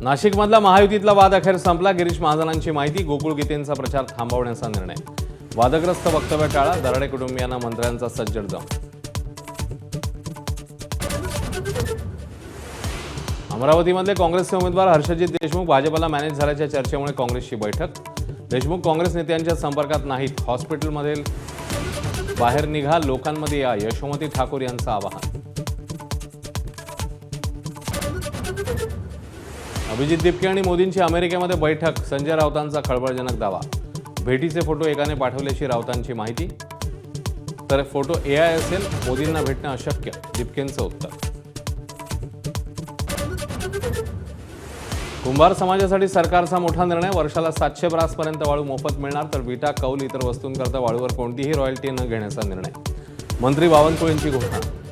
नाशिकमधला महायुतीतला वाद अखेर संपला। गिरीश महाजनांची माहिती, गोकुळ गीतेंचा प्रचार थांबवण्याचा निर्णय। वादग्रस्त वक्तव्य टाळा, दराडे कुटुंबियांना मंत्र्यांचा सज्जड दम। अमरावतीमधले काँग्रेसचे उमेदवार हर्षजित देशमुख भाजपला मॅनेज झाल्याच्या चर्चेमुळे काँग्रेसची बैठक। देशमुख काँग्रेस नेत्यांच्या संपर्कात नाहीत, हॉस्पिटलमधील बाहेर निघा, लोकांमध्ये या, यशोमती ठाकूर यांचं आवाहन। अभिजित दिपके आणि मोदींची अमेरिकेमध्ये बैठक, संजय राऊतांचा खळबळजनक दावा। भेटीचे फोटो एकाने पाठवल्याची राऊतांची माहिती, तर फोटो AI असेल, मोदींना भेटणं अशक्य, दिपकेंचं उत्तर। कुंभार समाजासाठी सरकारचा मोठा निर्णय, वर्षाला 700 ब्रासपर्यंत वाळू मोफत मिळणार, तर विटा, कौल इतर वस्तूंकरता वाळूवर कोणतीही रॉयल्टी न घेण्याचा निर्णय। मंत्री बावनकुळेंची घोषणा।